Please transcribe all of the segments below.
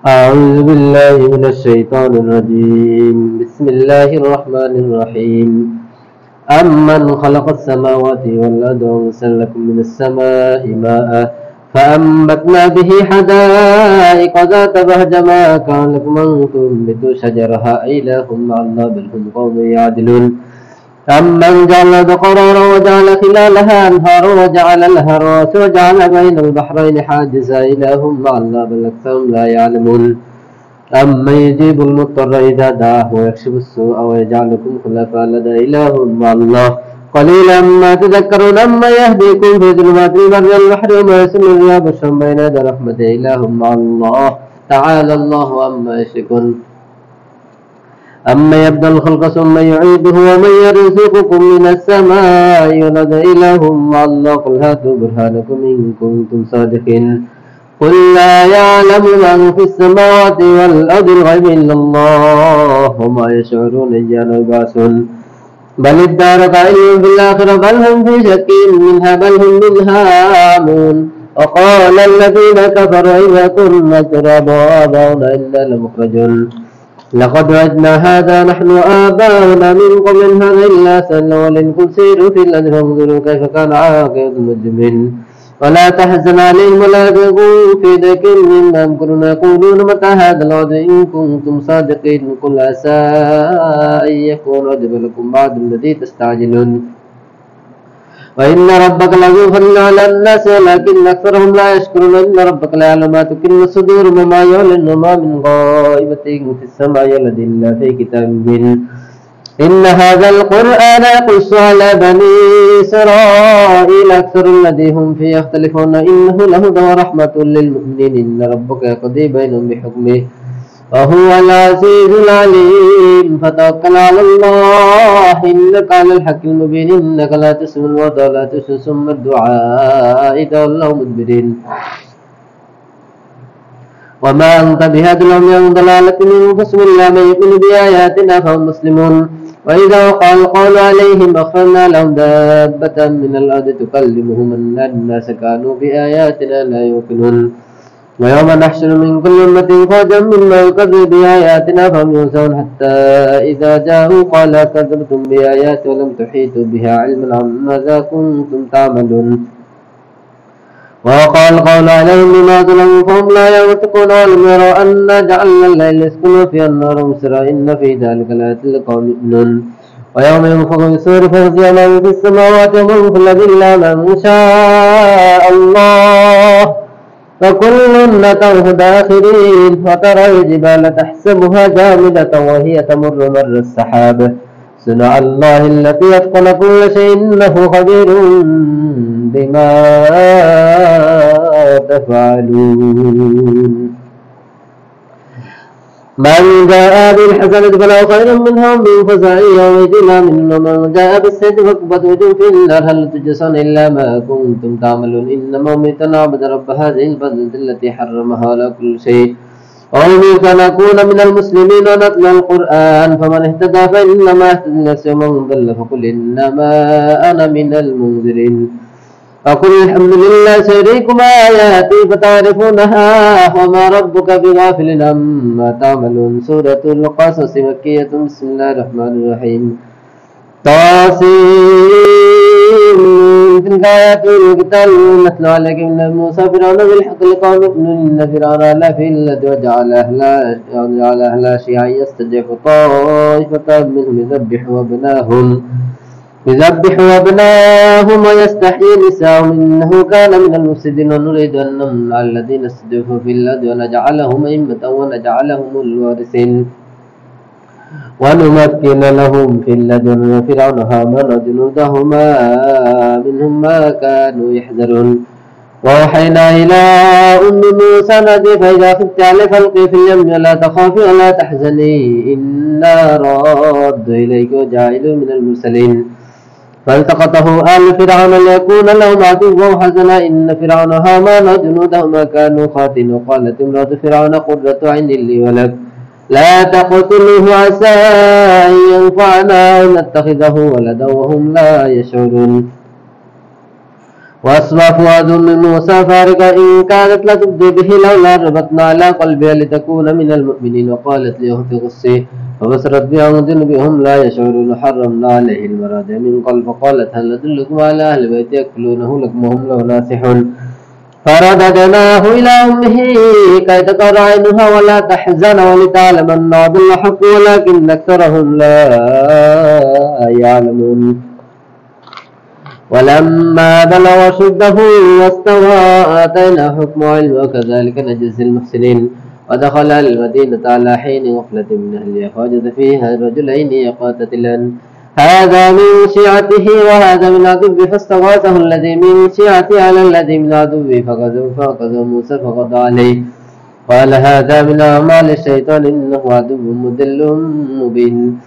أعوذ بالله من الشيطان الرجيم. بسم الله الرحمن الرحيم. أمن خلق السماوات والأرض وأنزل لكم من السماء ماء فأنبتنا به حدائق ذات بهجة ما كان لكم أن تنبتوا شجرها إله مع الله بل هم قوم يعدلون. أمن جعل الأرض قرارا وجعل خلالها أنهارا وجعل لها رواسي وجعل بين البحرين حاجزا إله مع الله بل أكثرهم لا يعلمون. أمن يجيب المضطر إذا دعاه ويكشف السوء ويجعلكم خلفاء الأرض إله مع الله قليلا ما تذكرون. أمن يهديكم في ظلمات البر والبحر وما يرسل الرياح بشرا بين يدي رحمته إله مع الله تعالى الله عما يشركون. أمن يبدأ الخلق ثم يعيده ومن يرزقكم من السماء والأرض إله مع الله قل هاتوا برهانكم إن كنتم صادقين. قل لا يعلم من في السماوات والأرض الغيب إلا الله وما يشعرون أيان يبعثون. بل ادارك علم في الآخرة بل هم في شك منها بل هم منها آمون. وقال الذين كفروا إذا كنا ترابا وآباؤنا إنا لمخرجون. لقد وجدنا هذا نحن وآباؤنا من قبل إن هذا إلا سنة ولن قل سيروا في الأرض فانظروا كيف كان عاقبة المجرمين. ولا تحزن عليهم ولا تكونوا في ضيق مما يمكرون يقولون متى هذا الوعد إن كنتم صادقين. قل عسى أن يكون وجب لكم بعد الذي تستعجلون. وإن ربك لذو فضل على الناس ولكن أكثرهم لا يشكرون. إن ربك ليعلم ما تكن الصدور وما يعلن وما من غائبة في السماء والأرض إلا في كتاب مبين. إن هذا القرآن يقص على بني إسرائيل أكثر الذي هم فيه يختلفون إنه لهدى ورحمة للمؤمنين. إن ربك يقضي بينهم بحكمه وهو العزيز العليم. فتوكل على الله إنك على الحق المبين. إنك لا تسمع الموتى ولا تسمع صم الدعاء إذا ولوا مدبرين. وما أنت بهاد العمي عن ضلالتهم فاسم الله من يؤمن بآياتنا فهم مسلمون. وإذا وقع القول عليهم أخرجنا لهم دابة من الأرض تكلمهم أن الناس كانوا بآياتنا لا يوقنون. ويوم نحشر من كل أمة فوجا ممن يكذب بآياتنا فهم يوزعون حتى إذا جاءوا قال كذبتم بآياتي ولم تحيطوا بها علما عماذا كنتم تعملون. وقال القول عليهم بما ظلموا فهم لا ينطقون ولم يروا أنا جعلنا الليل يسكنوا فيها النار مبصرا إن في ذلك لآيات لقوم يؤمنون. ويوم ينفخ في الصور ففزع من في السماوات ومن في الأرض إلا من شاء الله فكل أتوه داخرين. وترى الجبال تحسبها جامدة وهي تمر مر السحاب صنع الله التي أتقن كل شيء إنه خبير بما تفعلون. من جاء بالحسنة فله خير منها ومن فزع يومئذ منهم. ومن جاء بالسيئة فكبت وجوه في النار هل تجزون إلا ما كنتم تعملون. إنما أمرت أن أعبد رب هذه البلدة التي حرمها على كل شيء وأمرت أن أكون من المسلمين ونتلو القرآن. فمن اهتدى فإنما اهتدى لنفسه ومن ضل فقل إنما أنا من المنذرين. فقل الحمد لله سيريكم آياتي فتعرفونها وما ربك بغافل عما تعملون. سورة القصص مكية. بسم الله الرحمن الرحيم. طاسين تلك آيات الكتاب نتلو عليك من موسى فرعون بالحق لقوم يؤمنون. إن فرعون علا في الأرض وجعل أهلها شيعا يستضعف طائفة منهم يذبح أبناهم ويستحيي نساءهم إنه كان من المفسدين. ونريد أن نمن على الذين استضعفوا في الأرض ونجعلهم أئمة ونجعلهم الوارثين ونمكن لهم في الأرض ونري فرعون هامان وجنودهما منهم ما كانوا يحذرون. وأوحينا إلى أم موسى الذي فإذا خفت عليه فألقي في اليم ولا تخافي ولا تحزني إنا راد إليك وجاعله من المرسلين. فالتقطه آل فرعون ليكون لهم عدوا وحزنا إن فرعون هامان وجنودهما كانوا خاطئين. وقالت امرأة فرعون قرة عين لي ولك لا تقتلوه عسى أن ينفعنا أو نتخذه ولدا وهم لا يشعرون. وأصبح فؤاد من موسى فارغا إن كادت لتبدي به لولا ربطنا على قلبها لتكون من المؤمنين وقالت لأخت قصي فبصرت بها بهم لا يشعرون حرمنا عليه المراضع من قبل فقالت هل أدلكم على أهل بيت يأكلونه لكم وهم له ناصحون فرددناه إلى أمه كي تقر عينها ولا تحزن ولتعلم أن وعد الحق ولكن أكثرهم لا يعلمون ولما بلغ شده واستوى آتيناه حكم وعلما وكذلك نجزي المحسنين ودخل المدينة على حين غفلة من أهلها فوجد فيها رجلين يقاتلان هذا من شيعته وهذا من عدوه فاستغاثه الذي من شيعته على الذي من عدوه فأخذه موسى فقضى عليه قال هذا من أعمال الشيطان إنه عدو مضل مبين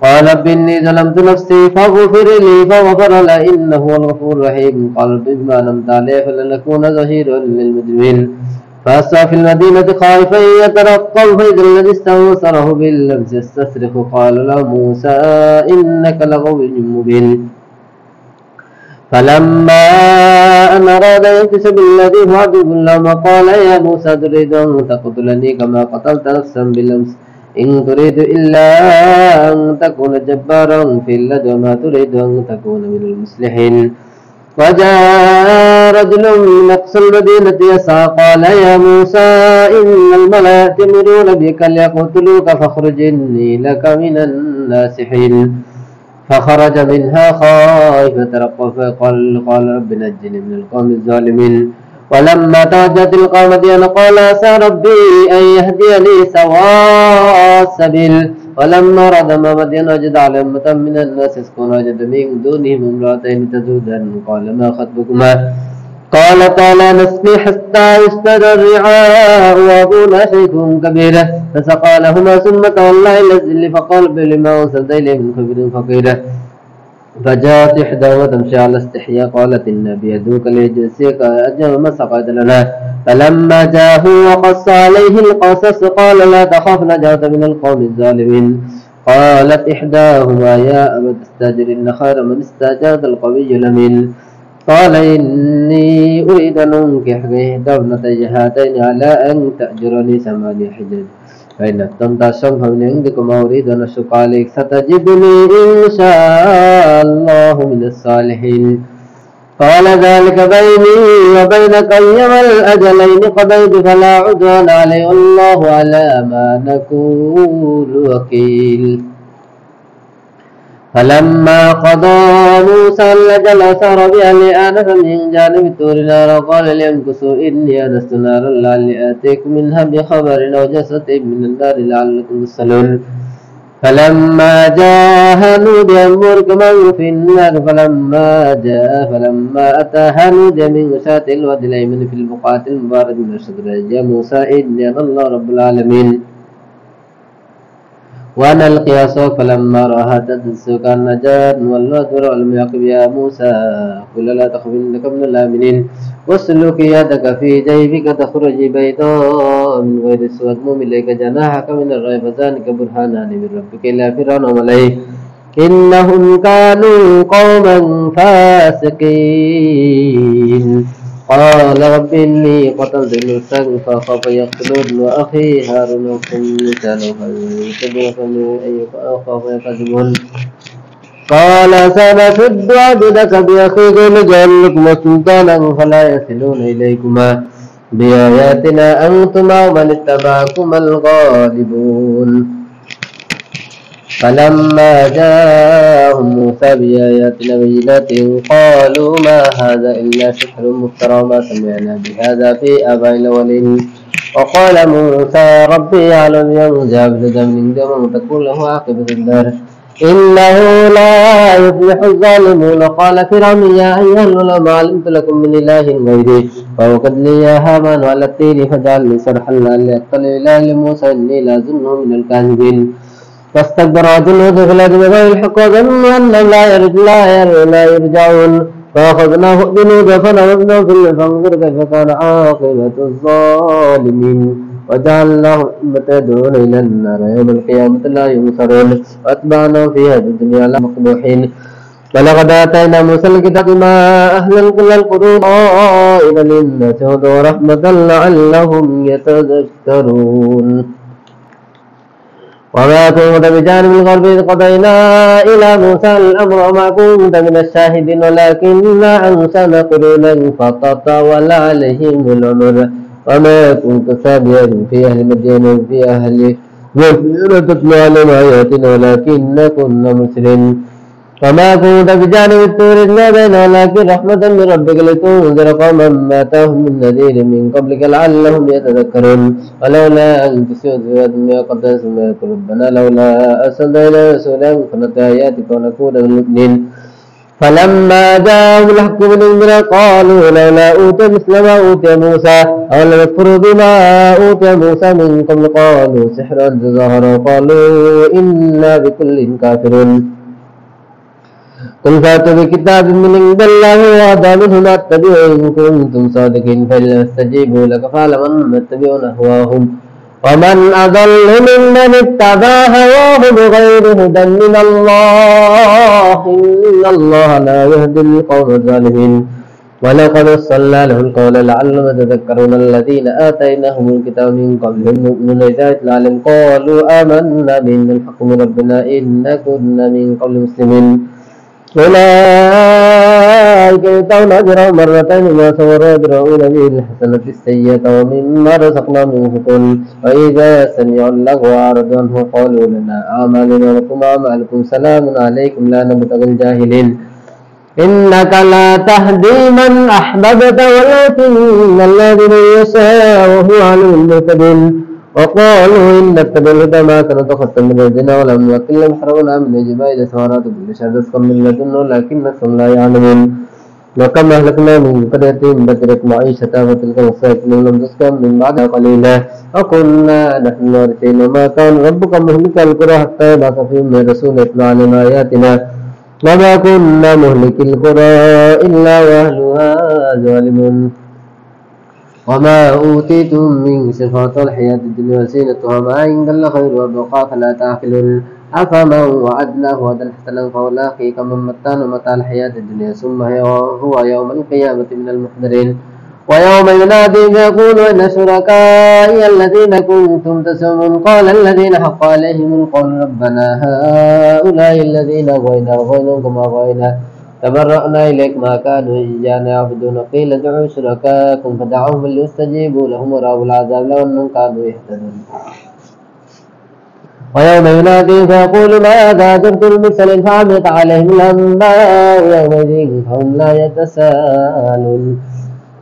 قال رب إني ظلمت نفسي فاغفر لي فغفر له إنه هو الغفور الرحيم قال رب بما أنعمت علي فلن أكون ظهيرا للمجرمين فأسرى في المدينة خائفا يترقب فإذا الذي استنصره باللمس يستصرخ قال له موسى إنك لغوي مبين فلما أن أراد يكتسب الذي هو عدو لهما قال يا موسى تريد أن تقتلني كما قتلت نفسا بالأمس إن تريد إلا أن تكون جبارا في الأرض وما تريد أن تكون من المصلحين وجاء رجل من أقصى المدينة يسعى قال يا موسى إن الملأ يأتمرون بك ليقتلوك فاخرج إني لك من الناصحين فخرج منها خائفا ترقب قال رب نجني من القوم الظالمين ولما توجه تلقى مدين قال عسى ربي أن يهديني سواء السبيل ولما رد مدين وجد على أمة من الناس يسقون وجد من دونهم امرأتين تذودان قال ما خطبكما قالتا لا نسقي حتى يصدر الرعاء وأبونا شيخ كبير فسقى لهما ثم تولى إلى الذل فقال بلما أرسلت إليه من خبر فقير فجاءت إحداهما تمشي على استحياء قالت إن أبي يدعوك ليجزيك أجر ما سقيت لنا فلما جاءه وقص عليه القصص قال لا تخف نجوت من القوم الظالمين قالت إحداهما يا أبت استأجر إن خير من استأجرت القوي الأمين قال إني أريد أن أنكحك إحدى ابنتي هاتين على أن تأجرني 8 حجج فإن أتممت الشرط فمن عندك ما أريد أن أشق عليك ستجدني إن شاء الله من الصالحين قال ذلك بيني وبينك أيما الأجلين قضيت فلا عدوان علي والله على ما نقول وكيل فلما قضى موسى الأجل سار بأهله آنف من جانب الطور نارا قال ليمكثوا إني آنست نارا لعلي آتيكم منها بخبر أو جسد من النار لعلكم تصلون فلما جاءها نودي أن بورك من في النار فلما أتاها نودي من شاة الواد الأيمن في البقعة المباركة من الشجرة يا موسى إني أنا الله رب العالمين وأنا القياس فلما رأها تدس كان نجاة والأدبر ولم يقب يا موسى قل لا تخف إنك من الآمنين واسلك يدك في جيبك تخرج بيضاء من غير سوء واضمم إليك جناحك من الرأي فذلك برهانان من ربك إلى فرعون وملئه إنهم كانوا قوما فاسقين قال رب إني قتلت نفسا فأخاف يقتلون وأخي هارون أخي لسانه فأخاف يكذبون قال سنشد عبدك بأخيك ونجعل لكما سلطانا فلا يصلون إليكما بآياتنا أنتما ومن اتبعكما الغالبون فلما جاءهم موسى بآياتنا بينات قالوا ما هذا إلا سحر مفترى ما سمعنا بهذا في آبائنا الأولين وقال موسى ربي يعلم ينزع بجد من دم تكون له عاقبة الدار إنه لا يفلح الظالمون قال فرعون يا أيها الملأ ما علمت لكم من إله غيري فأوقد لي يا هامان على الطين فاجعل لي صرحا لعلي أطلع إلى موسى إني لأظنه من الكاذبين فاستكبر جنود في الأرض بغير الحق وظنوا أنهم لا يرجعون فأخذناه جنودا فنبذناه في الأرض فانظر كيف كان عاقبة الظالمين وجعلناهم أمة يدعون إلى النار يوم القيامة لا ينصرون وأتبعناهم في هذه الدنيا لمقبوحين ولقد آتينا موسى الكتاب ما أهلكنا القرون قائلا للناس هدى ورحمة لعلهم يتذكرون وما كنت بجانب الغرب إذ قضينا إلى موسى الأمر وما كنت من الشاهدين ولكننا أنشأنا قرونا فطول عليهم العمر وما كنت ثابتا في أهل مدين وفي أهل مدين تتلو عليهم آياتنا ولكننا كنا مرسلين وما كنت بجانب الطور إذ نادينا ولكن رحمة من ربك لتنذر قوما ما أتاهم من نذير من قبلك لعلهم يتذكرون ولولا أن تسيئوا بما قدس ما يقول ربنا لولا أرسلنا إلى رسولا فنتبع آياتك ونكون من المؤمنين فلما جاءهم الحق من عندنا قالوا لولا أوتي مثل ما أوتي موسى أولم يكفروا بما أوتي موسى من قبل قالوا سحر تظاهر وقالوا إنا بكل كافرون قل فاتوا بكتاب من عند الله وأهدى منه ما اتبعوا إن كنتم صادقين فإن لم يستجيبوا لك فاعلم أنما يتبعون أهواهم ومن أضل ممن اتبع هواه بغير هدى من الله إن الله لا يهدي القوم الظالمين ولقد وصلنا له القول لعلهم يتذكرون الذين آتيناهم الكتاب من قبلهم يؤمنون إذا يتلى عليهم قالوا آمنا بأن الحق من ربنا إنا كنا من قبل مسلمين أولئك يؤتون أجرهم مرتين بما صبروا يدرؤون به الحسنة السيئة ومما رزقناهم ينفقون وإذا سمعوا اللغو أعرضوا عنه قالوا لنا أعمالنا ولكم أعمالكم سلام عليكم لا نبتغي الجاهلين إنك لا تهدي من أحببت ولكن الذي يشاء وهو عليم المهتدين وقالوا إن نتبع الهدى ما سنتخطى من الزنا ولم يكن لهم حرمنا من الجبال ثمرات كل شيء رزقا من لدنا ولكنكم لا يعلمون وكم أهلكنا من قرية بدرت معيشتها وتلك مساكن لم تسكن من بعدها قليلا وكنا نحن الوارثين وما كان ربك مهلك القرى حتى يبعث فيهم من رسول يتلو علينا آياتنا وما كنا مهلك القرى إلا وأهلها ظالمون وما أوتيتم من صفات الحياة الدنيا وزينتها ما عند الله خير وأبقى فلا تعقلون أفمن وعدناه وعدا حسنا فأولئك كمن متعنا متاع الحياة الدنيا ثم هو يوم القيامة من المحضرين ويوم ينادي فيقول أين شركائي الذين كنتم تزعمون قال الذين حق عليهم القول ربنا هؤلاء الذين أغوينا أغويناهم أغوينا تبرأنا إليك ما كانوا إيانا يعبدون قيل ادعوا شركاءكم فدعوهم ليستجيبوا لهم ورأوا العذاب لو أنهم كانوا يهتدون ويوم ينادي فيقول ماذا أجبتم المرسلين فعميت عليهم الأنباء يومئذ فهم لا يتساءلون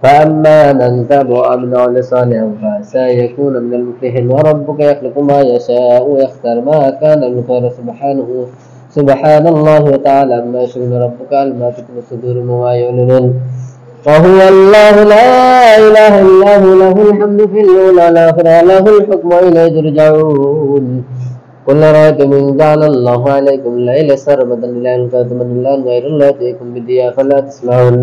فأما من تاب وآمن وعمل صالحا فسيكون من المفلحين وربك يخلق ما يشاء ويختار ما كان المختار سبحان الله وتعالى عما يشركون ربك علما تكن صدورهم وما يعلنون وهو الله لا إله إلا هو له الحمد في الأولى والآخرة له الحكم وإليه ترجعون قل رأيتم إن جعل الله عليكم الليل سرمدا إلى أن كنتم من الله غير الله يأتيكم بالضياء فلا تسمعون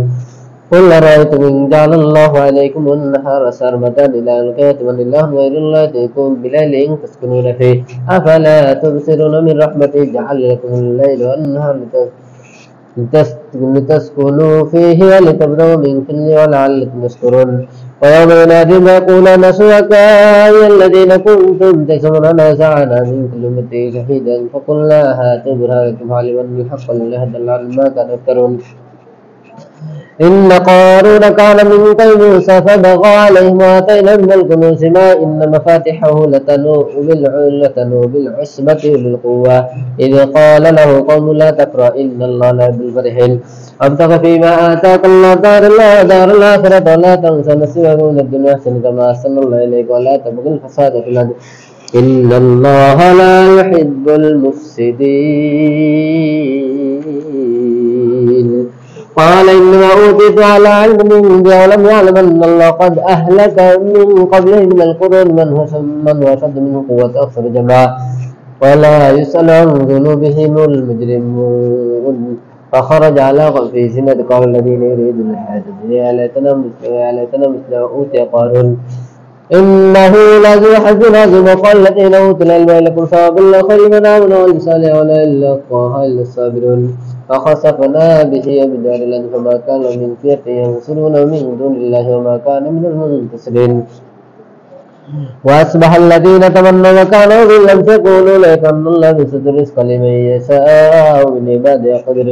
قل رأيتم إن جعل الله عليكم النهار سرمدا إلى أن كنتم من الله غير الله يأتيكم بليل تسكنون فيه أفلا تبصرون من رحمته جعل لكم الليل والنهار لتسكنوا فيه ولتبتغوا من فضله ولعلكم تشكرون ويوم ينادي فيقول أنا شركائي الذين كنتم تزعمون نزعنا من كل أمة شهيدا فقلنا هاتوا برهانكم فعلموا أن الحق لله دل على ما كانوا يفترون إن قارون كان من قوم موسى فبغى عليهم وآتيناه من الكنوز ما إن مفاتحه لتنوء بالعصبة بالقوة إذ قال له قوم لا تفرح إن الله لا يحب الفرحين وابتغ فيما آتاك الله دار الآخرة ولا تنس نصيبك من الدنيا أحسن كما أحسن الله إليك ولا تبغ الفساد في الأرض إن الله لا يحب المفسدين قال إنما أوتيت على علم عندي ولم يعلم أن الله قد أهلك من قبله من القرون من هو أشد منه قوة أكثر جماعة ولا يسأل عن ذنوبهم المجرمون فخرج على في زينة قال الذين يريدون الحياة الدنيا يا ليتنا مثل أوتي قارون إنه لذو حظ عظيم وقال الذين أوتوا العلم لكم ثواب الله خير من آمن وعمل صالحا ولا يلقاها إلا الصابرون فخسفنا به وبدار الأرض فما كان من فئة ينصرون من دون الله وما كان من المنتصرين. وأصبح الذين تمنوا مكانه بالأمس يقولون ليت أن الله يبسط الرزق لمن يشاء من عباده يقدر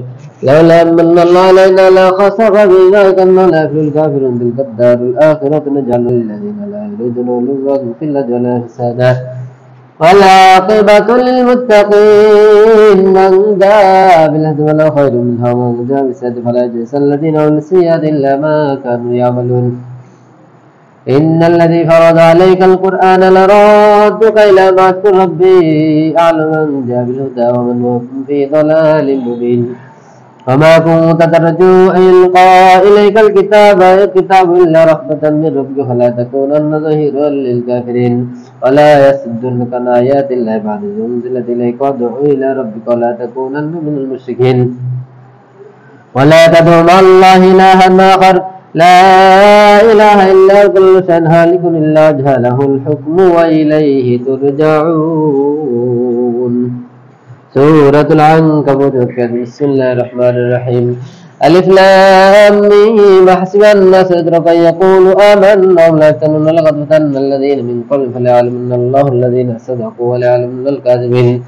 لولا أن الله علينا لخسف بنا كنا لا يفلح الكافرون تلك الدار الآخرة نجعل للذين لا يريدون علوا في الأرض ولا فسادا والعاقبة للمتقين من جاء بالهدى ولا خير منها ومن جاء بالسيئة فلا يجزي الذين عملوا السيئات إلا ما كانوا يعملون. إن الذي فرض عليك القرآن لرادك إلى معرفة ربي أعلم من جاء بالهدى ومن هو في ضلال مبين. وما كنت ترجو أن يلقى إليك الكتاب إلا رحمة من ربك فلا تكونن ظهيرا للكافرين ولا يصدنك عن آيات الله بعد إذ أنزلت إليك وادع إلى ربك ولا تكونن من المشركين. ولا تدع مع الله إلها آخر لا إله إلا هو كل شيء هالك إلا وجهه له الحكم وإليه ترجعون. سورة العنكبوت. بسم الله الرحمن الرحيم. ألف لام ميم حسب الناس يتركوا أن يقولوا آمنا وهم لا يفتنون لقد فتنا الذين من قبل فليعلمن الله الذين صدقوا وليعلمن الكاذبين.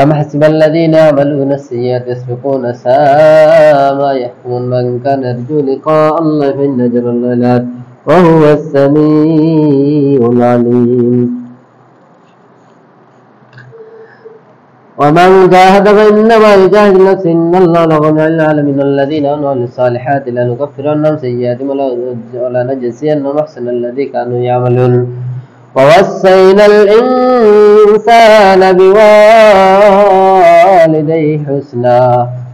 أم حسب الذين يعملون السيئات يسبقون ساء ما يحكمون. من كان يرجو لقاء الله فإن أجر الله لآت وهو السميع العليم. ومن جاهد فإنما يجاهد نفسه إن الله لغني عن العالمين. الذين آمنوا وعملوا الصالحات لنكفرن سيئاتهم ولنجزينهم أحسن الذي كانوا يعملون. ووصينا الإنسان بوالديه حسنا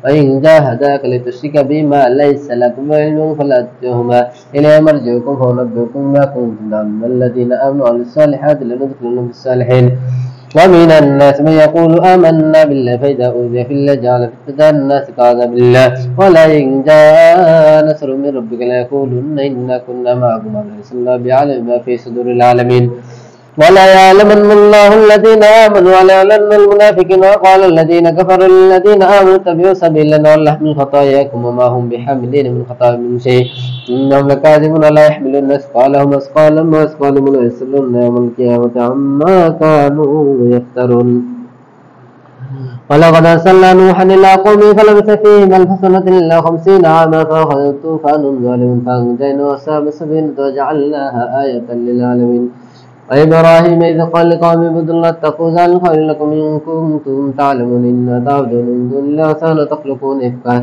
وإن جاهداك لتشرك بما ليس لك بعلم فلا تطعهما إلي مرجعكم فأنبئكم بما كنتم تعملون. الذين آمنوا وعملوا الصالحات لندخلنهم في الصالحين. ومن الناس من يقول آمنا بالله فإذا أوذي في الله جعل فتنة الناس كعذاب الله ولئن جاء نصر من ربك ليقولن إنا كنا معكم أليس الله بعلم ما في صدور العالمين. ولا يعلمن الله الذين آمنوا ولا يعلمن المنافقين. وقال الذين كفروا للذين آمنوا اتبعوا سبيلنا ولنحمل خطاياكم وما هم بحاملين من خطايا من شيء إنهم لكاذبون لا يحملون أثقالهم أثقالا ما أثقالهم ولا يسألون يوم القيامة عما كانوا يفترون. ولقد أرسلنا نوحا إلى قومه فلبث فيهم 1000 سنة إلا 50 عاما فأخذهم طوفان ظالم فأنجيناه وأصحاب السفينة وجعلناها آية للعالمين. وإبراهيم إذ قال لقومه اعبدوا الله اتقوا ذلك خير لكم إن كنتم تعلمون إنما تعبدون من دون الله أوثانا تخلقون إفكا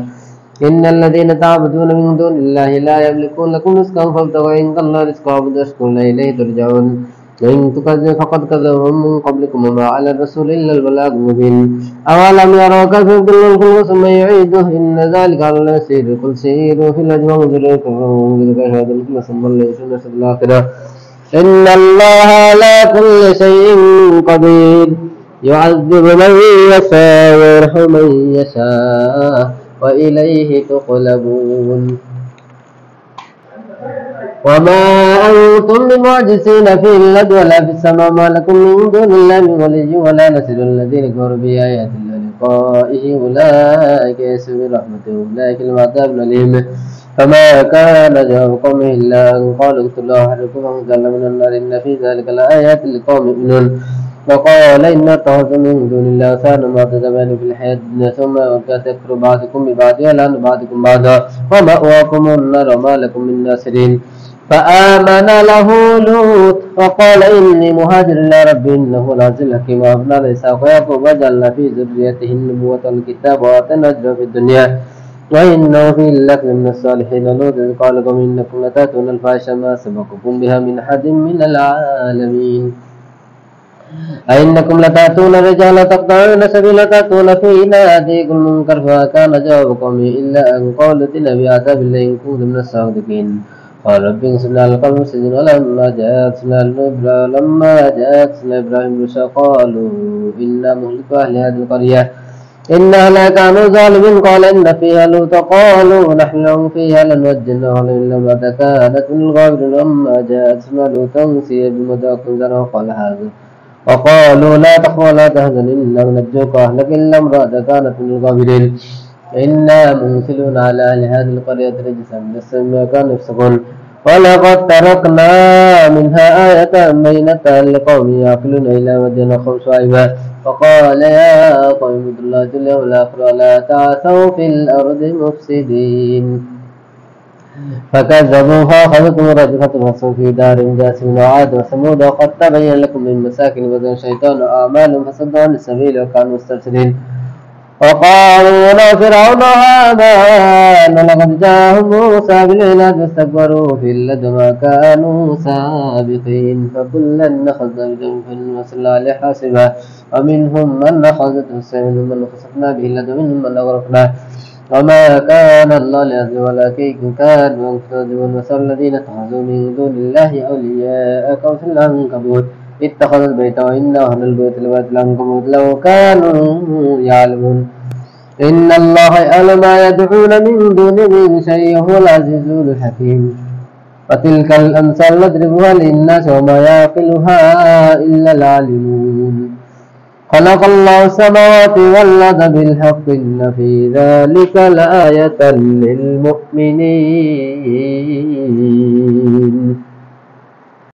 إن الذين تعبدون من دون الله لا يملكون لكم رزقا فابتغوا عند الله رزقا واعبدوا واشكروا إليه ترجعون. وإن تكذبوا فقد كذب من قبلكم وما على الرسول إلا البلاغ المبين. أولم يروا كيف يبدئ الخلق ثم يعيده إن ذلك على الله يسير. قل سيروا في الأرض فانظروا كيف هذا الخلق ثم الله يشاء نسأل الله الآخرة إن الله على كل شيء قدير يعذب من يشاء ويرحم من يشاء وإليه تقلبون. وما أنتم بمعجزين في الأرض ولا في السماء ما لكم من دون الله من ولي ولا نصير. الذين كفروا بآيات الله ولقائه أولئك يئسوا من رحمته أولئك لهم عذاب أليم. فما كان جواب قومه إلا أن قالوا اقتلوا أحدكم فانزل من النار إن في ذلك لآيات لقوم يؤمنون. وقال إن اتخذتم من دون الله أوثانا معبودين في الحياة الدنيا ثم يكفر بعضكم ببعض ويلعن بعضكم بعضا ومأواكم النار وما لكم من ناصرين. فآمن له لوط وقال إني مهاجر إلى ربي إنه العزيز الحكيم. ووهبنا له إسحاق ويعقوب وجعلنا في ذريته النبوة والكتاب وآتيناه أجره في الدنيا وإنه في الآخرة من الصالحين. لوط إذ قال لهم إنكم لتأتون الفاحشة ما سبقكم بها من أحد من العالمين. أئنكم لتأتون الرجال تقطعون سبيلا تأتون في ناديكم المنكر. فكان جواب قومه إلا أن قالوا ائتنا بعذاب الله إن كنتم من الصادقين. قال رب انصرنا على القوم المفسدين. ولما جاءت إبراهيم البشرى قالوا إنا مهلك أهل هذه القرية إن أهلها كانوا ظالمين. قال إن فيها لوطا قالوا نحن لهم فيها لننجينه إلا امرأته كانت من الغابرين. لما جاءت لوطا سيئ بمدعو وقال هذا وقالوا لا تخف ولا تحزن إنا ننجوك وأهلك إلا امرأتك كانت من الغابرين. إنا مرسلون على أهل هذه القرية رجسا من السماء ما كانوا يفسقون ولقد تركنا منها آية بينة لقوم يعقلون إلى مدين أخاهم شعيبا فقال يا قوم اعبدوا الله جل والآخر ولا تعثوا في الأرض مفسدين فكذبوا فأخذتهم رجفة الرسول في دار جاثم وعاد وثمود وقد تبين لكم من مساكن بدن الشيطان أعمالهم فصدوا عن السبيل وكانوا مستبصرين وقالوا يا فرعون هامان لقد جاءهم موسى بالعناد واستكبروا في الأرض ما كانوا سابقين فكلا أخذنا بذنب وصلى عليه حاسبا ومنهم من أخذته السيل ومنهم من خسفنا به الأرض ومنهم من أغرقنا وما كان الله ليظلم ولكن كانوا أنفسهم يظلمون مثل الذين اتخذوا من دون الله أولياء كمثل العنكبوت اتخذت بيتا وإن أهل البيت لبيت العنكبوت لو كانوا يعلمون إن الله يعلم ما يدعون من دونه من شيء هو العزيز الحكيم وتلك الأمثال نضربها للناس وما يعقلها إلا العالمون خلق الله السماوات والأرض بالحق إن في ذلك لآية للمؤمنين